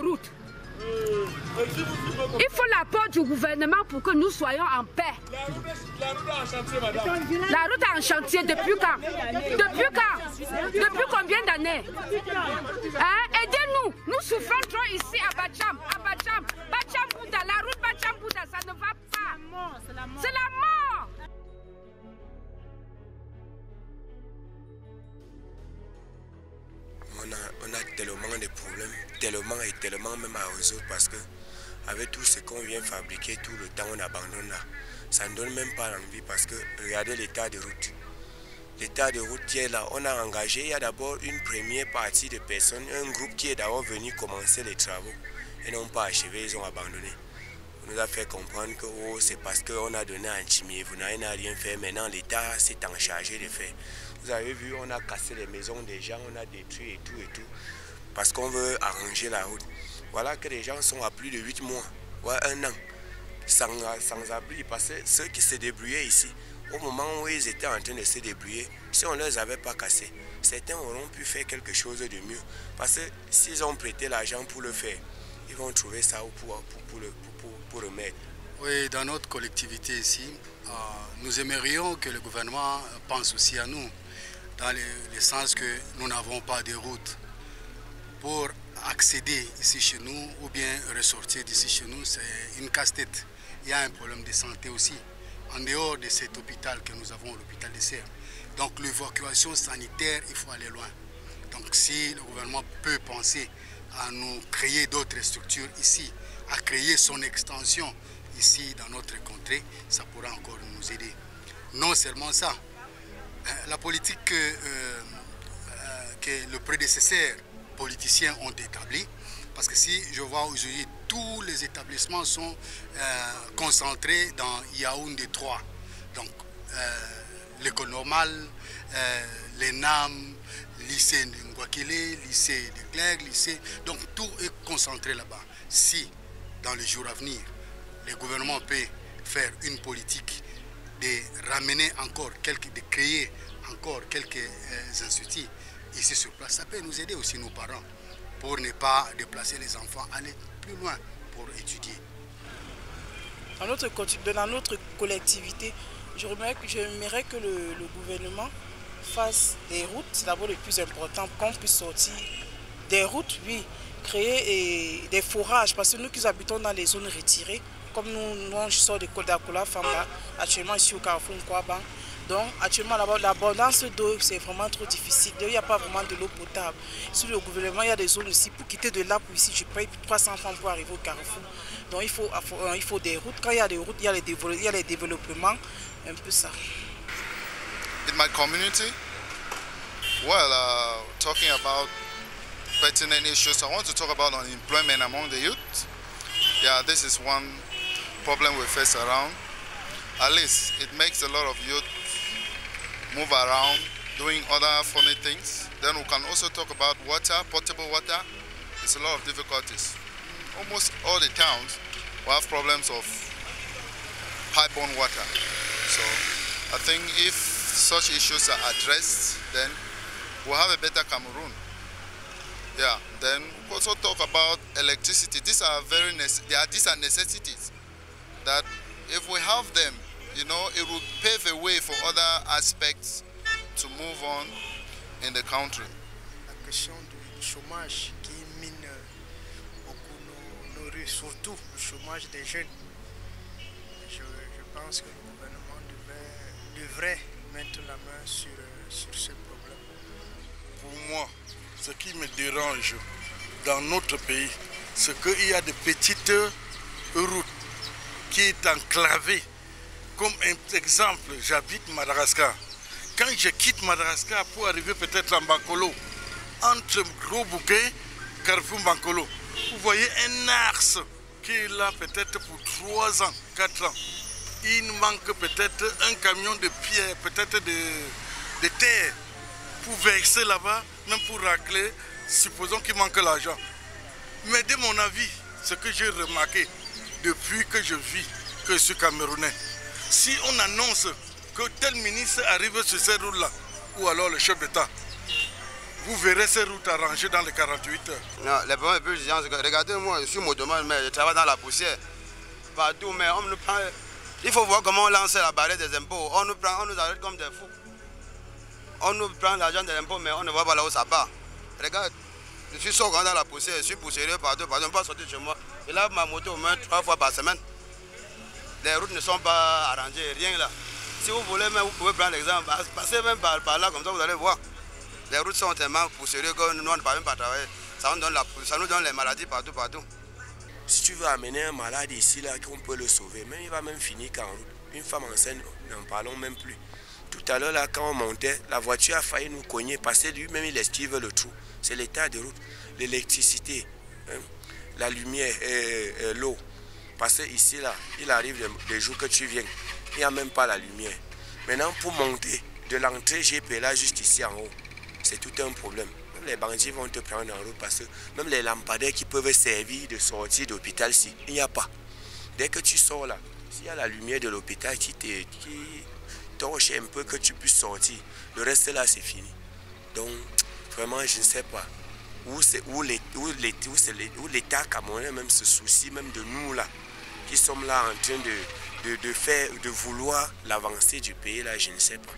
routes. Il faut l'apport du gouvernement pour que nous soyons en paix. La route est en chantier depuis quand? Depuis quand? Depuis combien d'années? Hein? Aidez-nous. Nous souffrons trop ici à Bacham. Bacham Bouddha. La route Bacham Bouddha, ça ne va pas. C'est la mort. On a tellement de problèmes, tellement même à résoudre parce que avec tout ce qu'on vient fabriquer tout le temps, on abandonne là. Ça ne donne même pas l'envie parce que regardez l'état de route. L'état de route qui est là, on a engagé, il y a d'abord une première partie de personnes, un groupe qui est d'abord venu commencer les travaux et n'ont pas achevé, ils ont abandonné. On nous a fait comprendre que oh, c'est parce qu'on a donné un chimier, vous n'avez rien fait, maintenant l'État s'est en chargé de faire. Vous avez vu, on a cassé les maisons des gens, on a détruit et tout, parce qu'on veut arranger la route. Voilà que les gens sont à plus de 8 mois, ouais, 1 an, sans abri, parce que ceux qui se débrouillaient ici, au moment où ils étaient en train de se débrouiller, si on ne les avait pas cassés, certains auront pu faire quelque chose de mieux. Parce que s'ils ont prêté l'argent pour le faire, ils vont trouver ça pour le mettre. Oui, dans notre collectivité ici, nous aimerions que le gouvernement pense aussi à nous, dans le sens que nous n'avons pas de route. Pour accéder ici chez nous ou bien ressortir d'ici chez nous, c'est une casse-tête. Il y a un problème de santé aussi, en dehors de cet hôpital que nous avons, l'hôpital de Serres. Donc l'évacuation sanitaire, il faut aller loin. Donc si le gouvernement peut penser à nous créer d'autres structures ici, à créer son extension ici dans notre contrée, ça pourra encore nous aider. Non seulement ça, la politique que le prédécesseur politiciens ont établi, parce que si je vois aujourd'hui tous les établissements sont concentrés dans Yaoundé 3, donc l'école normale, l'ENAM, lycée de Ngouakele, lycée de Clerc, lycée, donc tout est concentré là-bas. Si dans les jours à venir le gouvernement peut faire une politique de ramener encore de créer encore quelques instituts ici sur place, ça peut nous aider aussi, nos parents, pour ne pas déplacer les enfants, aller plus loin pour étudier. Dans notre collectivité, j'aimerais que le gouvernement fasse des routes, c'est d'abord le plus important, qu'on puisse sortir des routes, oui, créer des forages, parce que nous qui habitons dans les zones retirées, comme nous je sors de Kodakola, Famba, actuellement ici au Carrefour Nkwaban. Donc actuellement l'abondance d'eau c'est vraiment trop difficile. Il n'y a pas vraiment de l'eau potable. Sur le gouvernement, il y a des zones aussi. Pour quitter de là pour ici, je paye 300 francs pour arriver au Carrefour. Donc il faut des routes. Quand il y a des routes, il y a les développements. Un peu ça. In my community, well, talking about pertinent issues, I want to talk about unemployment among the youth. Yeah, this is one problem we face around. At least it makes a lot of youth move around, doing other funny things. Then we can also talk about water, potable water. There's a lot of difficulties. Almost all the towns will have problems of pipe-borne water. So I think if such issues are addressed, then we'll have a better Cameroon. Yeah, then we also talk about electricity. These are necessities that if we have them, you know, it will pave a way for other aspects to move on in the country. La question du chômage qui mine beaucoup nos rues, surtout le chômage des jeunes. Je pense que le gouvernement devrait mettre la main sur ce problème. Pour moi, ce qui me dérange dans notre pays, c'est qu'il y a des petites routes qui sont enclavées. Comme un exemple, j'habite Madagascar. Quand je quitte Madagascar pour arriver peut-être en Bankolo, entre Gros Bouquet, Carrefour Bankolo, vous voyez un axe qui est là peut-être pour 3 ans, 4 ans. Il manque peut-être un camion de pierre, peut-être de terre, pour verser là-bas, même pour racler, supposons qu'il manque l'argent. Mais de mon avis, ce que j'ai remarqué depuis que je vis, que je suis Camerounais, si on annonce que tel ministre arrive sur ces routes-là, ou alors le chef d'État, vous verrez ces routes arrangées dans les 48 heures. Non, les problèmes les plus urgents, c'est que regardez-moi, je suis motomane, mais je travaille dans la poussière. Partout, mais on nous prend. Il faut voir comment on lance la barrière des impôts. On nous prend, on nous arrête comme des fous. On nous prend l'argent des impôts, mais on ne voit pas là où ça part. Regarde, je suis sorti dans la poussière, je suis poussiéreux partout, on ne peut pas sortir chez moi. Et là, ma moto au moins 3 fois par semaine. Les routes ne sont pas arrangées, rien là. Si vous voulez, même, vous pouvez prendre l'exemple, passez même par là, comme ça vous allez voir. Les routes sont tellement poussiéreuses que nous, on ne peut même pas travailler. Ça nous donne les maladies partout. Si tu veux amener un malade ici, là, qu'on peut le sauver, même il va même finir qu'en route. Une femme enceinte, n'en parlons même plus. Tout à l'heure, là, quand on montait, la voiture a failli nous cogner parce que lui-même, il esquive le trou. C'est l'état de route, l'électricité, hein, la lumière, l'eau. Parce que ici, là, il arrive des jours que tu viens, il n'y a même pas la lumière. Maintenant, pour monter de l'entrée GP là jusqu'ici en haut, c'est tout un problème. Même les bandits vont te prendre en route parce que même les lampadaires qui peuvent servir de sortie d'hôpital, il n'y a pas. Dès que tu sors là, s'il y a la lumière de l'hôpital qui torche un peu que tu puisses sortir, le reste là, c'est fini. Donc, vraiment, je ne sais pas où l'État camerounais même se soucie même de nous là, qui sommes là en train de vouloir l'avancée du pays là, je ne sais pas.